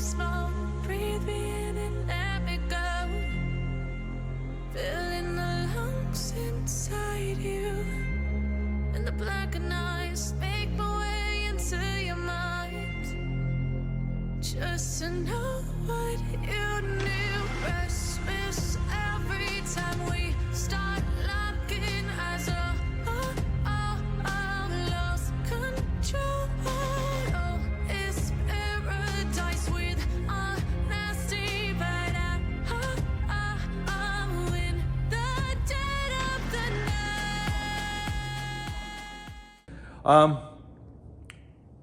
smoke, breathe me in and let me go. Filling the lungs inside you, and the blackened eyes make my way into your mind. Just to know what you knew. Restless every time we start locking eyes. Lost control. Oh, it's paradise with honesty, but I'm in the dead of the night.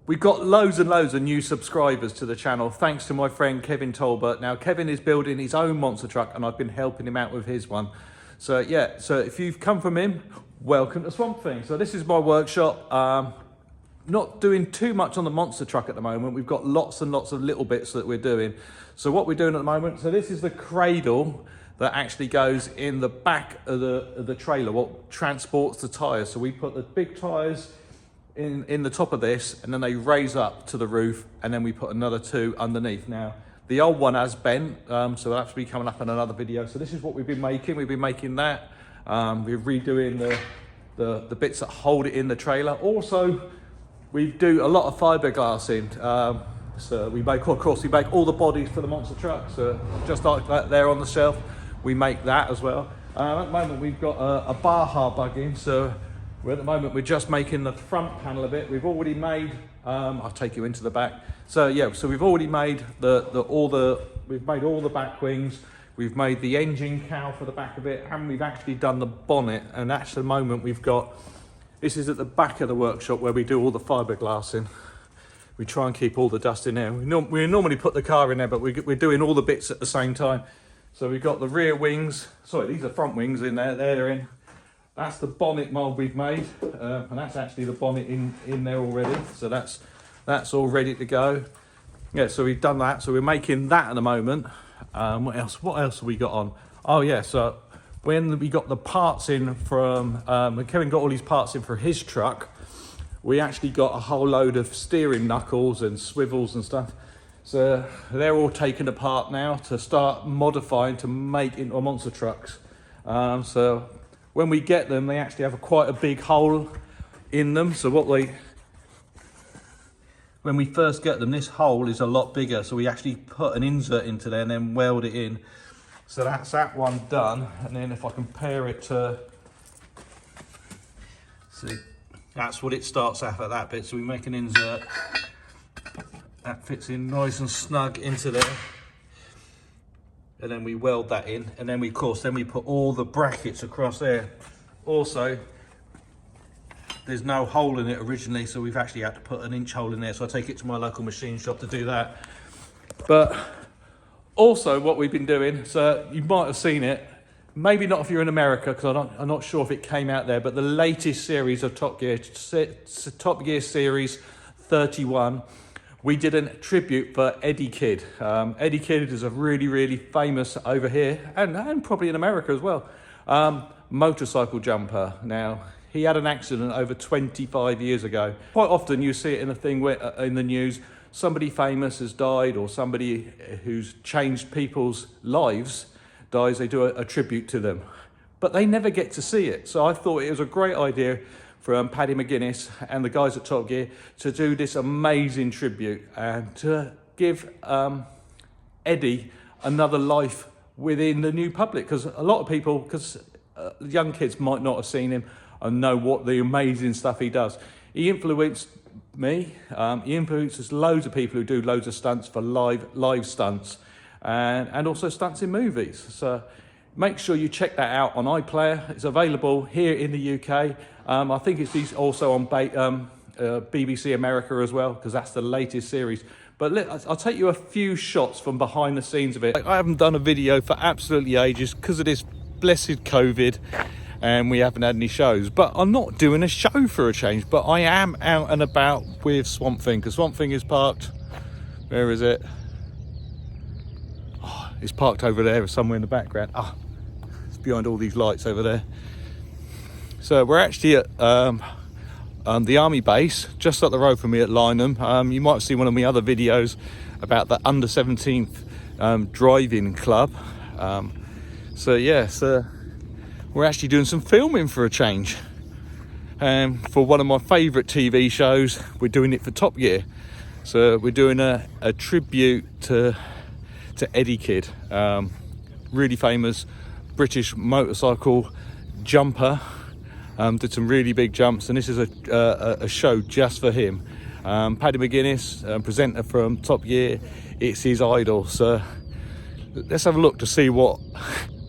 We've got loads and loads of new subscribers to the channel, thanks to my friend Kevin Tolbert. Now, Kevin is building his own monster truck, and I've been helping him out with his one. So yeah, so if you've come from him, welcome to Swamp Thing. So this is my workshop. Not doing too much on the monster truck at the moment. We've got lots and lots of little bits that we're doing. So what we're doing at the moment, so this is the cradle that actually goes in the back of the trailer, what transports the tyres. So we put the big tyres in the top of this, and then they raise up to the roof, and then we put another two underneath. Now, the old one has bent, so that'll have to be coming up in another video. So this is what we've been making. We've been making that. We're redoing the bits that hold it in the trailer. Also, we do a lot of fiberglass in. So we make, of course, we make all the bodies for the monster truck. So just like that there on the shelf, we make that as well. At the moment, we've got a Baja bug in. So at the moment, we're just making the front panel of it. We've already made, I'll take you into the back. So yeah, so we've already made we've made all the back wings. We've made the engine cowl for the back of it, and we've actually done the bonnet. And at the moment, we've got, this is at the back of the workshop where we do all the fiberglass in. We try and keep all the dust in there. We normally put the car in there, but we're doing all the bits at the same time. So we've got the rear wings, sorry, these are front wings in there, they're in. That's the bonnet mould we've made, and that's actually the bonnet in there already. So that's all ready to go. Yeah, so we've done that. So we're making that at the moment. What else have we got on? Oh yeah, so when we got the parts in from, when Kevin got all these parts in for his truck, we actually got a whole load of steering knuckles and swivels and stuff. So they're all taken apart now to start modifying to make into monster trucks. So when we get them, they actually have quite a big hole in them. So when we first get them, this hole is a lot bigger. So we actually put an insert into there and then weld it in. So that's that one done. And then if I compare it to, see, that's what it starts at that bit. So we make an insert. That fits in nice and snug into there. And then we weld that in, and then we put all the brackets across there. Also, there's no hole in it originally, so we've actually had to put an inch hole in there. So I take it to my local machine shop to do that. But also what we've been doing, so you might have seen it, maybe not if you're in America, because I'm not sure if it came out there, but the latest series of Top Gear Series 31, we did a tribute for Eddie Kidd. Eddie Kidd is a really, really famous over here, and probably in America as well, motorcycle jumper. Now, he had an accident over 25 years ago. Quite often you see it in a thing where, in the news, somebody famous has died, or somebody who's changed people's lives dies, they do a tribute to them. But they never get to see it. So I thought it was a great idea from Paddy McGuinness and the guys at Top Gear to do this amazing tribute and to give Eddie another life within the new public, because a lot of people, because young kids might not have seen him and know what the amazing stuff he does. He influenced me, he influences loads of people who do loads of stunts for live stunts and also stunts in movies. So make sure you check that out on iPlayer. It's available here in the UK. I think it's also on BBC America as well, because that's the latest series. But I'll take you a few shots from behind the scenes of it. I haven't done a video for absolutely ages because of this blessed COVID, and we haven't had any shows. But I'm not doing a show for a change, but I am out and about with Swamp Thing, because Swamp Thing is parked, where is it? Oh, it's parked over there somewhere in the background. Ah, it's behind all these lights over there. So we're actually at the army base just up the road from me at Lynham. You might have seen one of my other videos about the under 17th driving club. So we're actually doing some filming for a change. For one of my favourite TV shows, we're doing it for Top Gear. So we're doing a tribute to Eddie Kidd, really famous British motorcycle jumper. Did some really big jumps, and this is a show just for him. Paddy McGuinness, presenter from Top Gear, it's his idol. So let's have a look to see what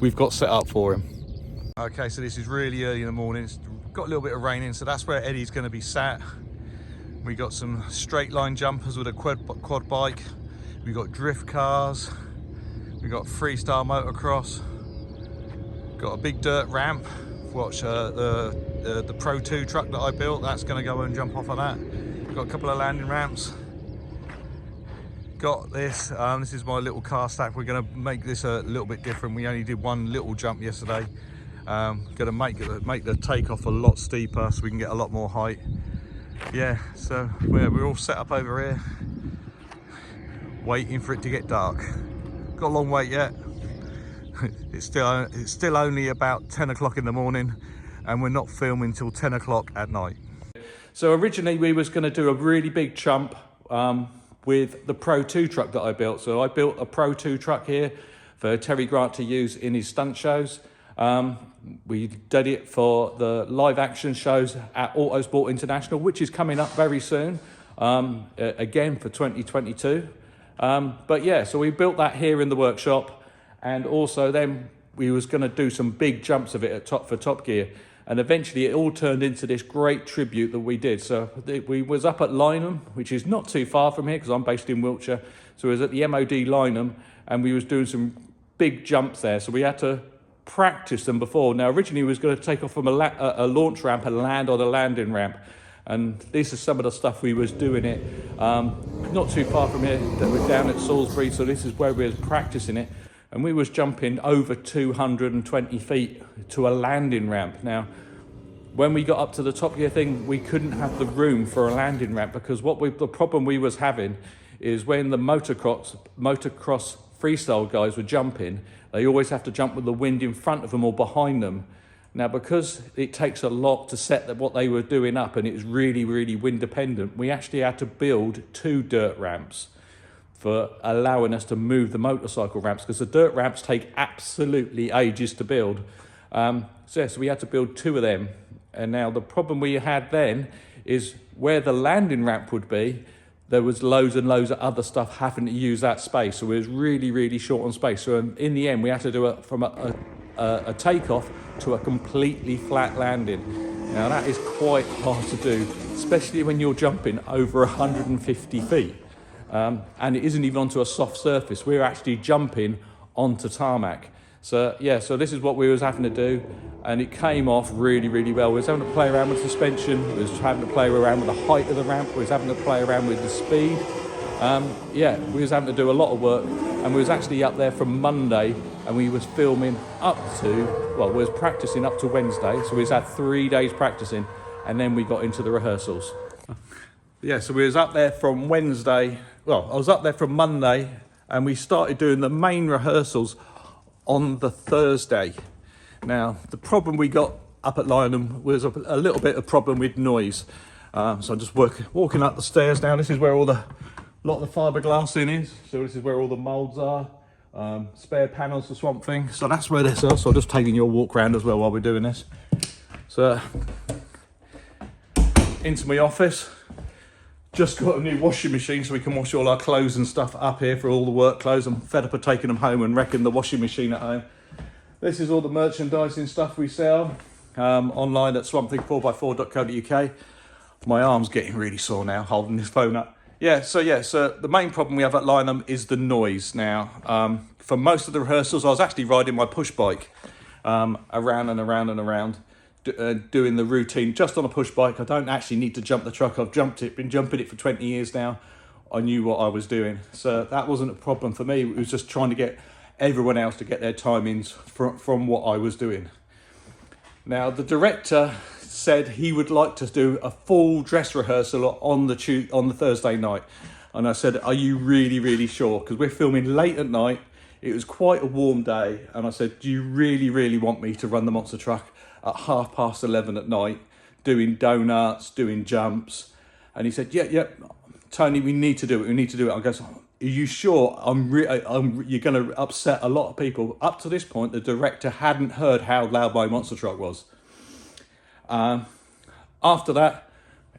we've got set up for him. Okay, so this is really early in the morning. It's got a little bit of rain in, so that's where Eddie's going to be sat. We got some straight line jumpers with a quad bike. We got drift cars. We got freestyle motocross. Got a big dirt ramp. Watch the Pro 2 truck that I built. That's going to go and jump off of that. Got a couple of landing ramps. Got this. This is my little car stack. We're going to make this a little bit different. We only did one little jump yesterday. Going to make the takeoff a lot steeper so we can get a lot more height. Yeah, so we're all set up over here, waiting for it to get dark. Got a long wait yet. It's still only about 10 o'clock in the morning, and we're not filming till 10 o'clock at night. So originally we was going to do a really big jump with the Pro 2 truck that I built. So I built a Pro 2 truck here for Terry Grant to use in his stunt shows. We did it for the live action shows at Autosport International, which is coming up very soon, again for 2022. But yeah, so we built that here in the workshop, and also then we was going to do some big jumps of it for Top Gear, and eventually it all turned into this great tribute that we did. So we was up at Lynham, which is not too far from here because I'm based in Wiltshire. So it was at the MOD Lynham, and we was doing some big jumps there. So we had to practice them before. Now originally we was going to take off from a launch ramp and land on a landing ramp, and this is some of the stuff we was doing it not too far from here. That we're down at Salisbury, so this is where we was practicing it, and we was jumping over 220 feet to a landing ramp. Now when we got up to the Top Gear thing, we couldn't have the room for a landing ramp because the problem we was having is when the motocross freestyle guys were jumping, they always have to jump with the wind in front of them or behind them. Now, because it takes a lot to set what they were doing up, and it was really, really wind dependent, we actually had to build 2 dirt ramps for allowing us to move the motorcycle ramps, because the dirt ramps take absolutely ages to build. So we had to build 2 of them. And now the problem we had then is where the landing ramp would be, there was loads and loads of other stuff having to use that space. So it was really, really short on space. So in the end, we had to do it from a takeoff to a completely flat landing. Now that is quite hard to do, especially when you're jumping over 150 feet. And it isn't even onto a soft surface. We're actually jumping onto tarmac. So yeah, so this is what we was having to do, and it came off really, really well. We was having to play around with suspension, we was having to play around with the height of the ramp, we was having to play around with the speed. Yeah, we was having to do a lot of work, and we was actually up there from Monday, and we was filming up to, well, we was practicing up to Wednesday, so we was had 3 days practicing, and then we got into the rehearsals. Yeah, so we was up there from Wednesday, well, I was up there from Monday, and we started doing the main rehearsals on the Thursday. Now, the problem we got up at Lynham was a little bit of problem with noise. So I'm just walking up the stairs now. This is where a lot of the fiberglass in is. So this is where all the moulds are. Spare panels for Swamp Thing. So that's where this is. So I'm just taking your walk around as well while we're doing this. So into my office. Just got a new washing machine so we can wash all our clothes and stuff up here for all the work clothes. I'm fed up of taking them home and wrecking the washing machine at home. This is all the merchandising stuff we sell online at swampthing4x4.co.uk. My arm's getting really sore now holding this phone up. So the main problem we have at Lynham is the noise. Now, for most of the rehearsals, I was actually riding my push bike around and around and around, doing the routine just on a push bike. I don't actually need to jump the truck. I've been jumping it for 20 years now. I knew what I was doing. So that wasn't a problem for me. It was just trying to get everyone else to get their timings from what I was doing. Now, the director said he would like to do a full dress rehearsal on the Thursday night. And I said, are you really, really sure? Because we're filming late at night. It was quite a warm day. And I said, do you really, really want me to run the monster truck at 11:30 at night, doing donuts, doing jumps? And he said, yeah, Tony, we need to do it. We need to do it. I goes, are you sure? You're going to upset a lot of people. Up to this point, the director hadn't heard how loud my monster truck was. After that,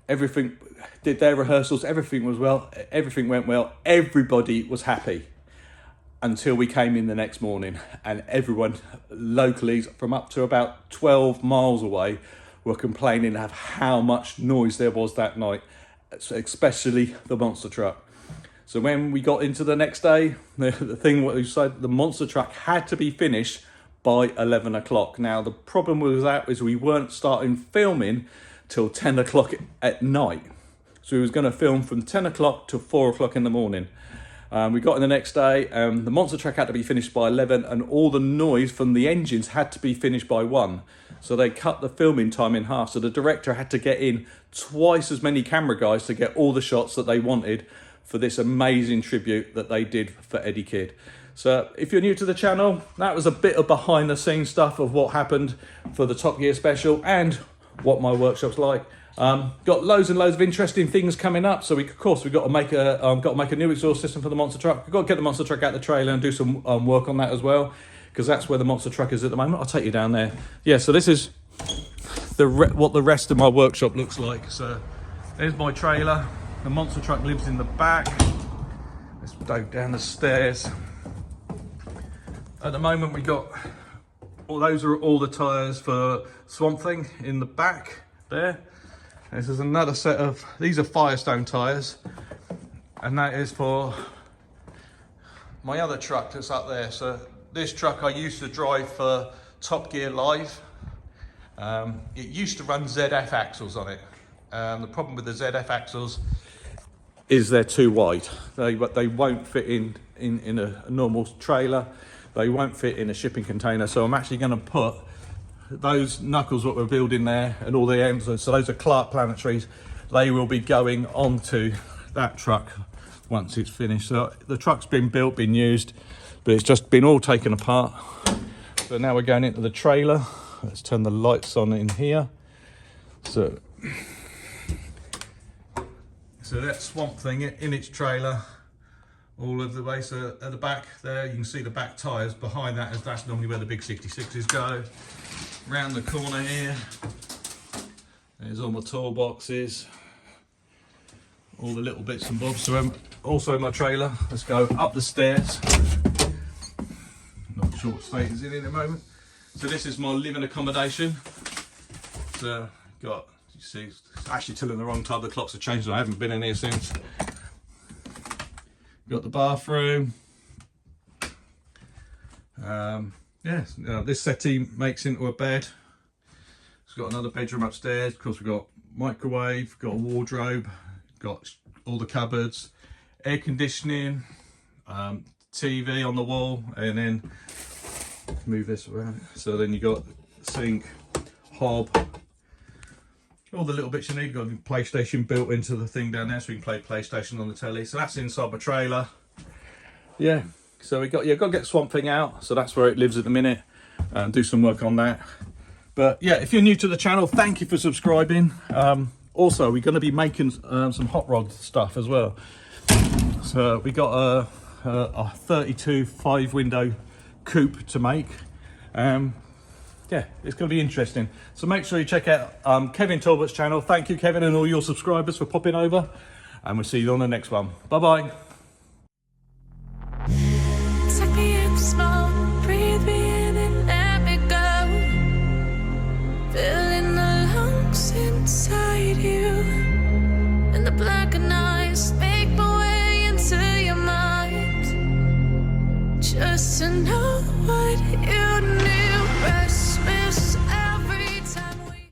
everything did their rehearsals. Everything was well. Everything went well. Everybody was happy until we came in the next morning, and everyone locally from up to about 12 miles away were complaining of how much noise there was that night, especially the monster truck. So when we got into the next day, the thing what we said, the monster truck had to be finished by 11 o'clock. Now the problem with that is we weren't starting filming till 10 o'clock at night. So we was going to film from 10 o'clock to 4 o'clock in the morning. We got in the next day, the monster truck had to be finished by 11, and all the noise from the engines had to be finished by 1. So they cut the filming time in half. So the director had to get in twice as many camera guys to get all the shots that they wanted for this amazing tribute that they did for Eddie Kidd. So if you're new to the channel, that was a bit of behind the scenes stuff of what happened for the Top Gear special and what my workshop's like. Got loads and loads of interesting things coming up. So of course we've got to make a new exhaust system for the monster truck. We've got to get the monster truck out the trailer and do some work on that as well, because that's where the monster truck is at the moment. I'll take you down there. Yeah, so this is what the rest of my workshop looks like. So there's my trailer. The monster truck lives in the back. Let's go down the stairs. At the moment we got those are all the tyres for Swamp Thing in the back there. This is another set of, these are Firestone tyres, and that is for my other truck that's up there. So this truck I used to drive for Top Gear Live. It used to run ZF axles on it. The problem with the ZF axles is they're too wide. They won't fit in a normal trailer. They won't fit in a shipping container. So I'm actually going to put those knuckles what we're building there and all the ends, so those are Clark Planetaries, they will be going onto that truck once it's finished. So the truck's been built, been used, but it's just been all taken apart. So now we're going into the trailer. Let's turn the lights on in here. So that Swamp Thing in its trailer all of the way. So at the back there you can see the back tyres. Behind that, that's normally where the big 66s go. Round the corner here, there's all my toolboxes, all the little bits and bobs. So also my trailer. Let's go up the stairs. Not sure what state it's in a moment. So this is my living accommodation. So you see, it's actually telling the wrong time. The clocks have changed and I haven't been in here since. Got the bathroom. This settee makes into a bed. It's got another bedroom upstairs. Of course, we've got microwave, got a wardrobe, got all the cupboards, air conditioning, TV on the wall, and then move this around. So then you got sink, hob, all the little bits you need. You've got a PlayStation built into the thing down there, so we can play PlayStation on the telly. So that's inside my trailer. Yeah. So got to get Swamp Thing out. So that's where it lives at the minute, and do some work on that. But yeah, if you're new to the channel, thank you for subscribing. Also, we're going to be making some hot rod stuff as well. So we got a 32 5-window coupe to make. Yeah, it's going to be interesting. So make sure you check out Kevin Talbot's channel. Thank you, Kevin, and all your subscribers for popping over. And we'll see you on the next one. Bye-bye.